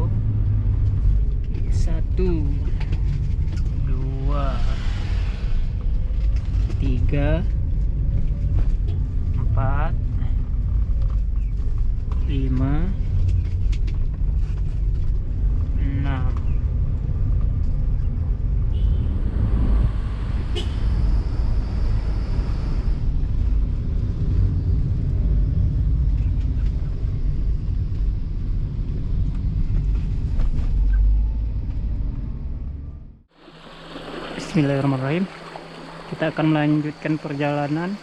dong. Oke, 1, 2, 3, 4, 5, 6. Bismillahirrahmanirrahim. Kita akan melanjutkan perjalanan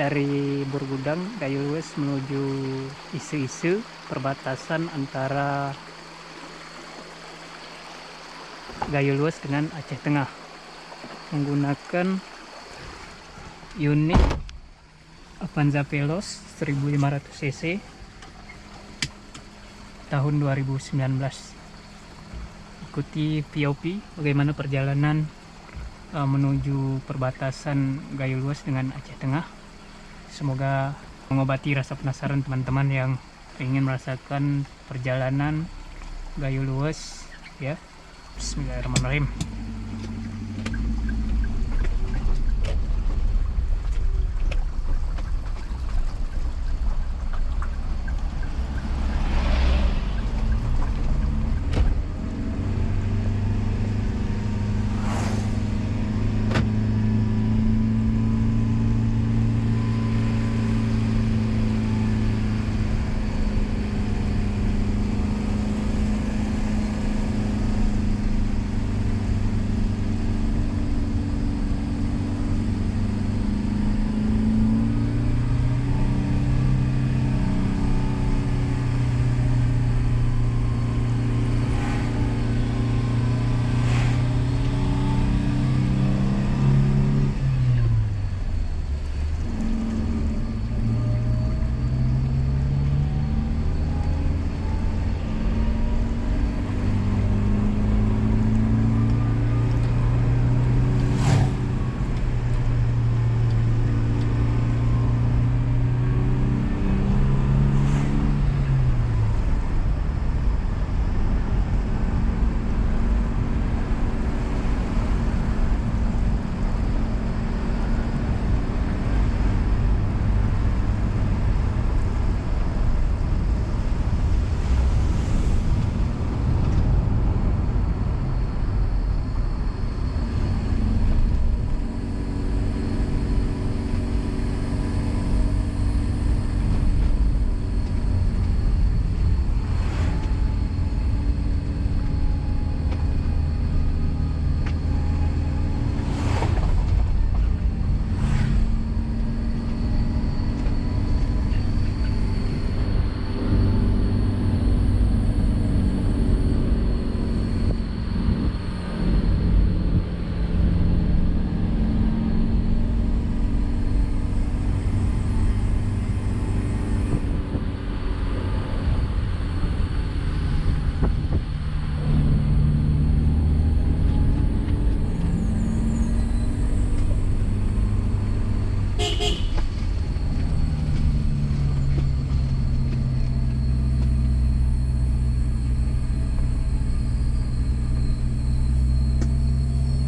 dari Burgudang, Gayo Lues menuju Isu-Isu, perbatasan antara Gayo Lues dengan Aceh Tengah, menggunakan unit Avanza Veloz 1500 cc tahun 2019. Ikuti VOP bagaimana perjalanan menuju perbatasan Gayo Lues dengan Aceh Tengah. Semoga mengobati rasa penasaran teman-teman yang ingin merasakan perjalanan Gayo Lues ya. Bismillahirrahmanirrahim.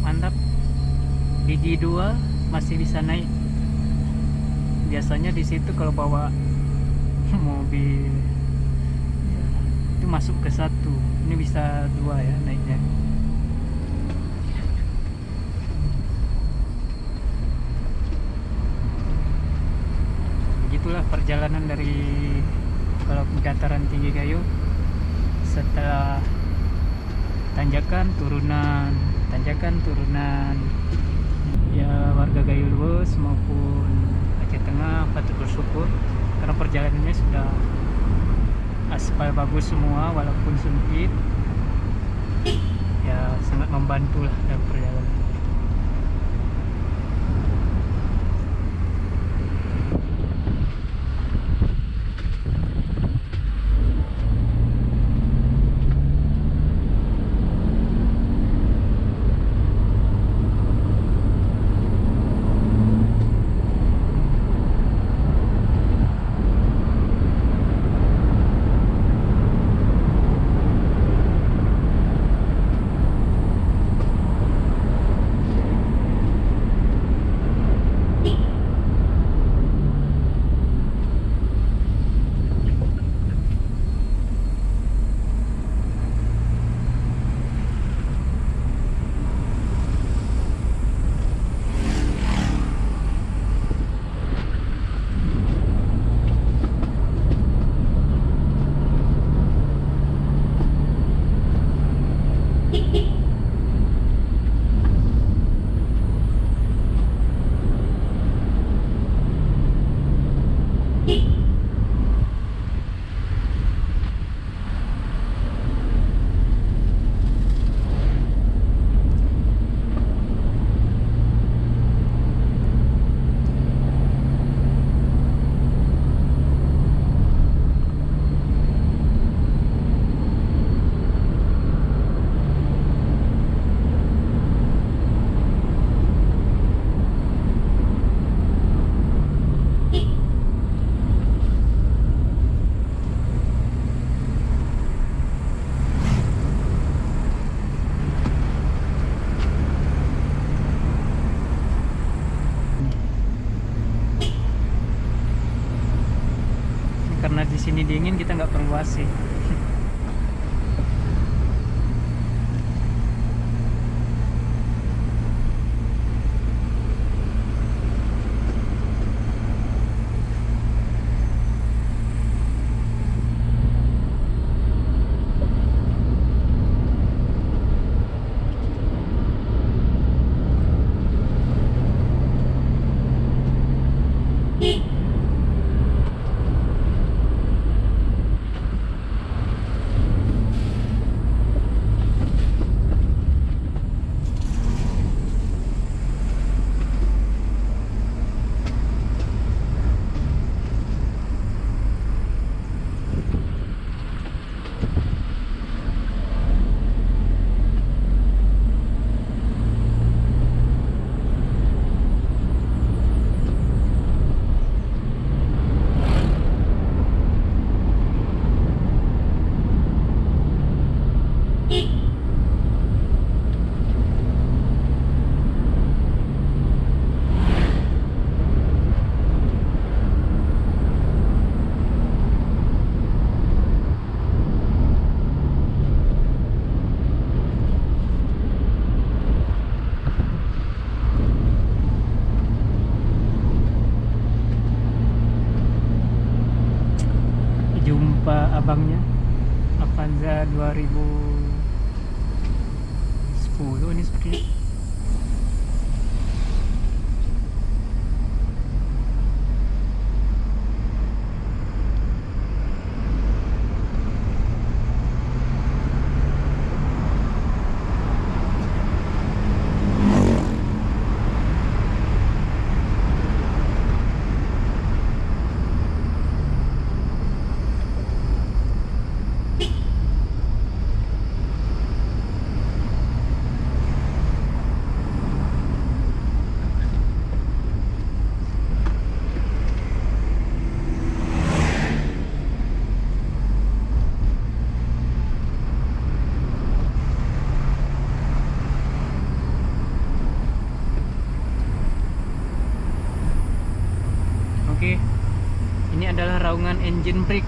Mantap, gigi 2 masih bisa naik. Biasanya di situ kalau bawa mobil itu masuk ke 1, ini bisa 2 ya naiknya. Begitulah perjalanan dari kalau dataran tinggi Gayo. Setelah tanjakan turunan ya, warga Gayo Lues maupun Aceh Tengah patut bersyukur karena perjalanannya sudah aspal bagus semua walaupun sempit ya, sangat membantu lah dalam perjalanan. ini dingin kita nggak perlu AC. Jumpa abangnya Avanza 2010 ini sepertinya. Oke, ini adalah raungan engine brake.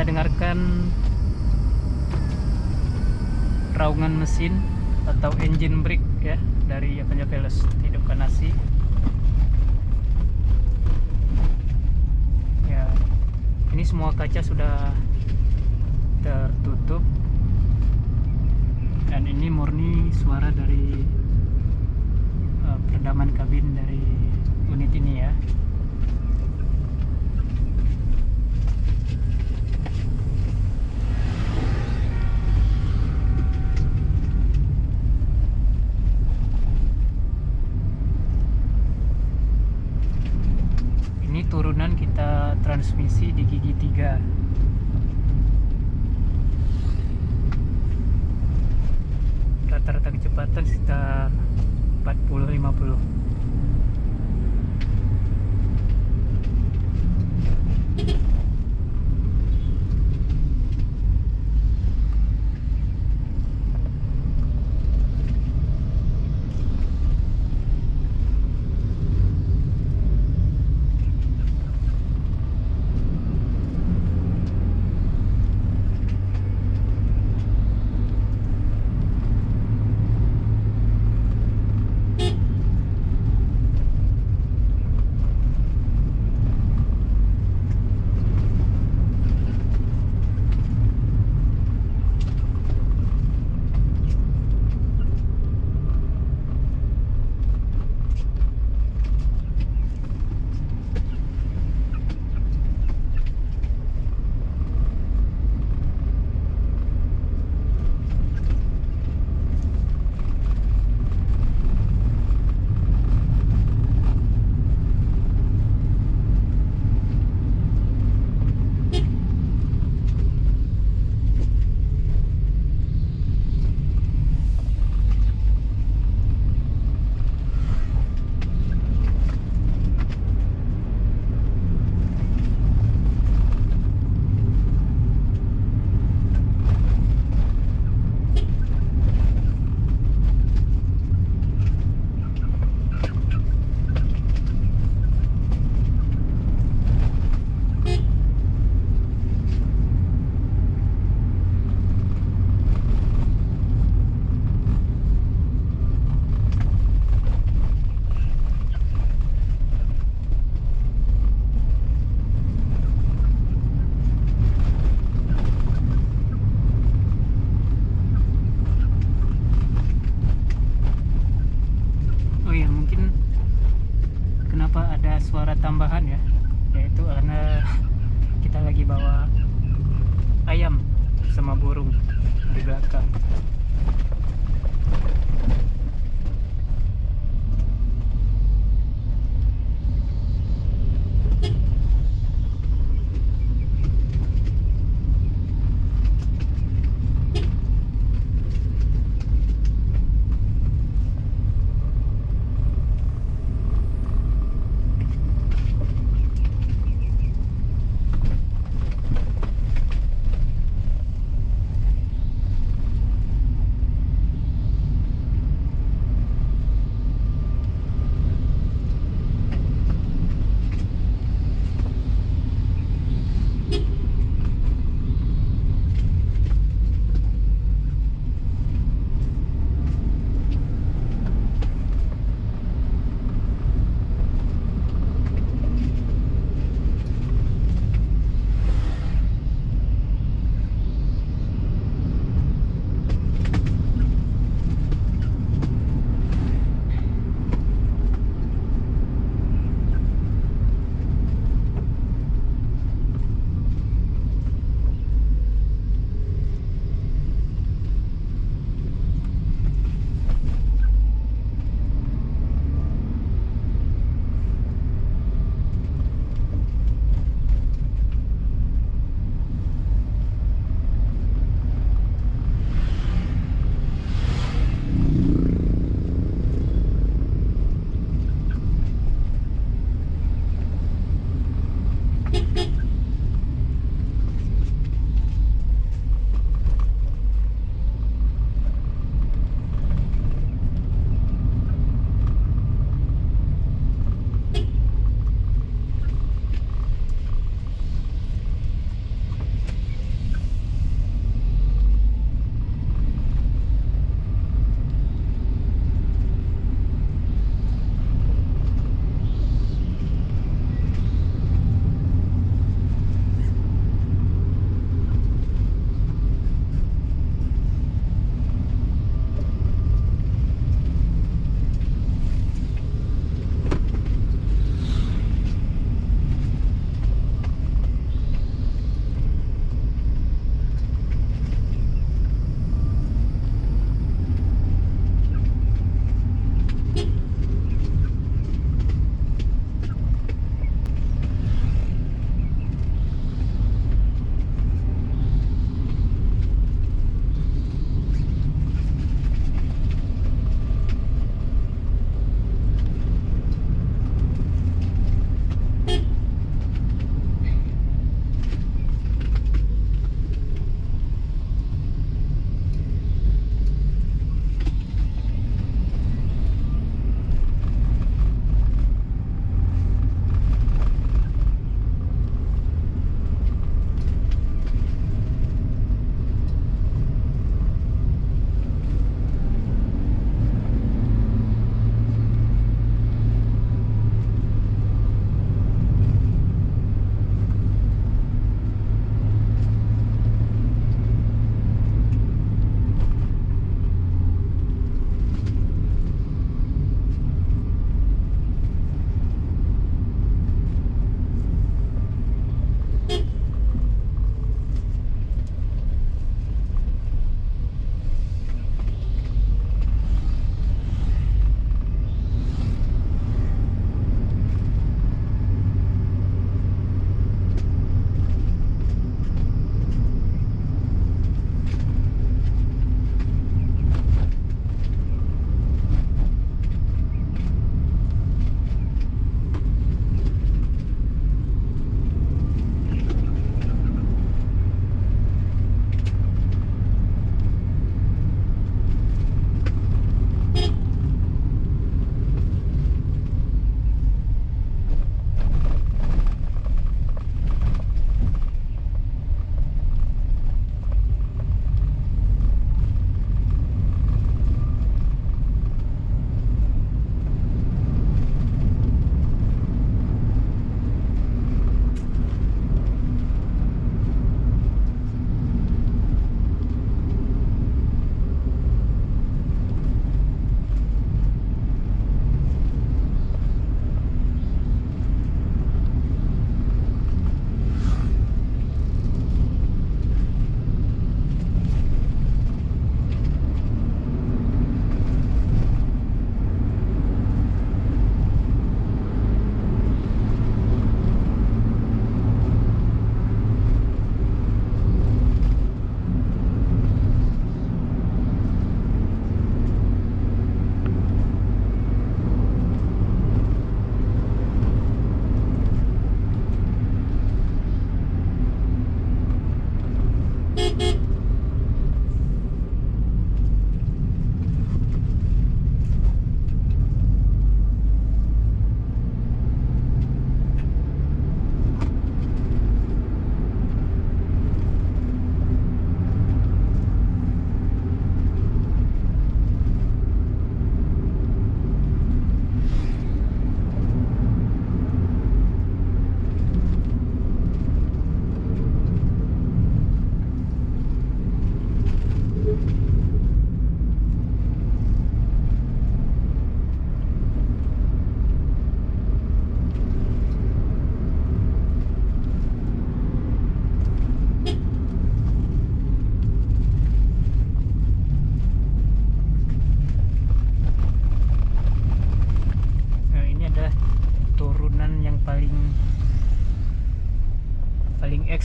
dengarkan raungan mesin atau engine brake ya dari Avanza Veloz hidupkan nasi. Ya, ini semua kaca sudah tertutup dan ini murni suara dari peredaman kabin dari unit ini ya. Ini turunan kita transmisi di gigi 3. Rata-rata kecepatan sekitar 40-50. Suara tambahan ya, yaitu karena kita lagi bawa ayam sama burung di belakang.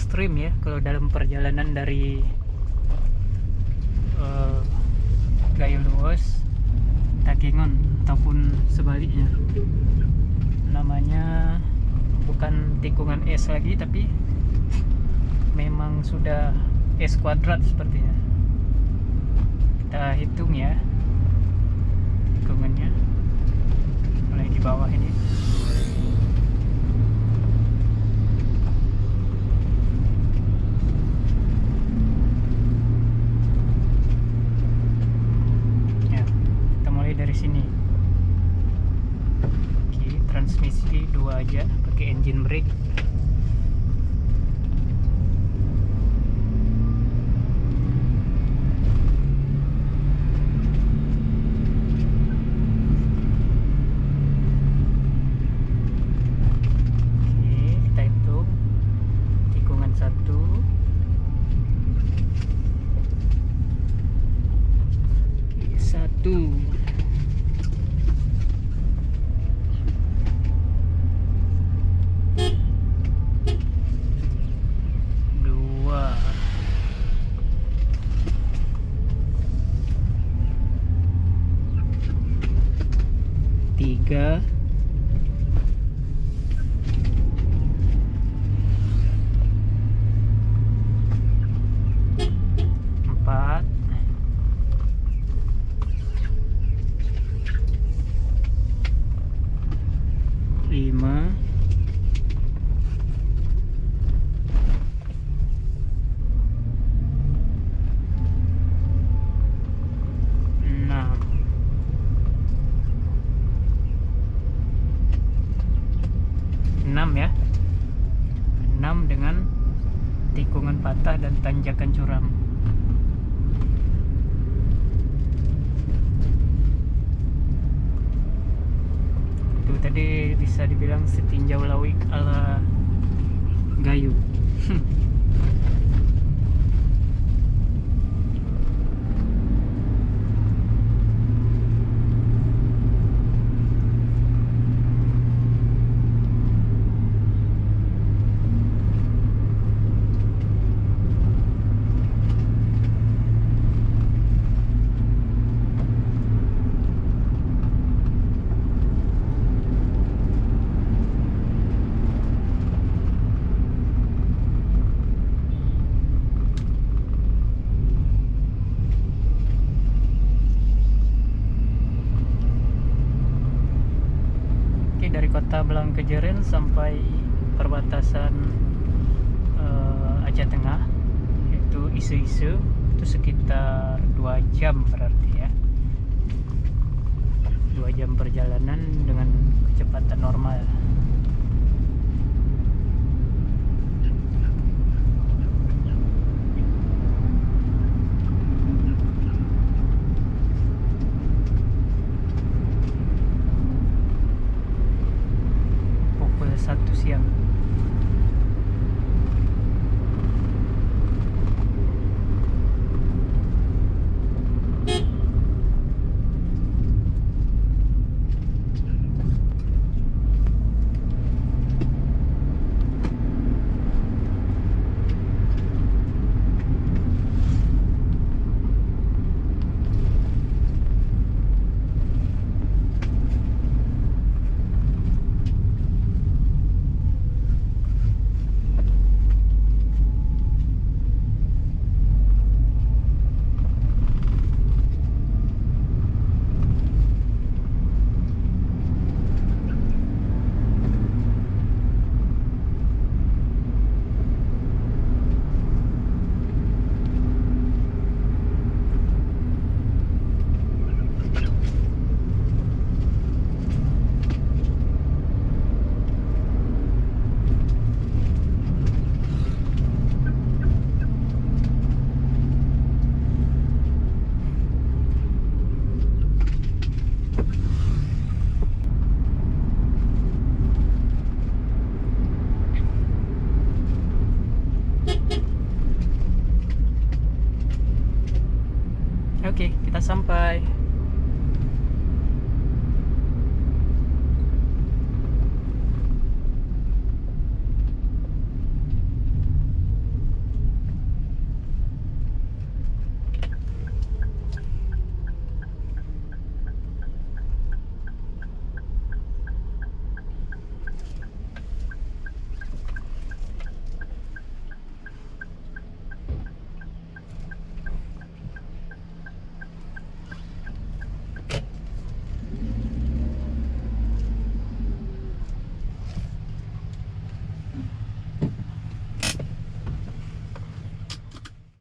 ekstrim ya kalau dalam perjalanan dari Gayo Luwes Takengon ataupun sebaliknya. Namanya bukan tikungan es lagi, tapi memang sudah es kuadrat sepertinya. Kita hitung ya tikungannya mulai di bawah ini. Ya, kita mulai dari sini. Oke, transmisi 2 aja, pakai engine brake. Tiga, empat, lima, enam, 6 ya, 6 dengan tikungan patah dan tanjakan curam. Itu tadi bisa dibilang setinjau lawik ala Gayo. Dari kota Blangkejeren sampai perbatasan Aceh Tengah, yaitu Ise-Ise, itu sekitar 2 jam berarti ya. 2 jam perjalanan dengan kecepatan normal. Pukul 1 siang. Oke, kita sampai.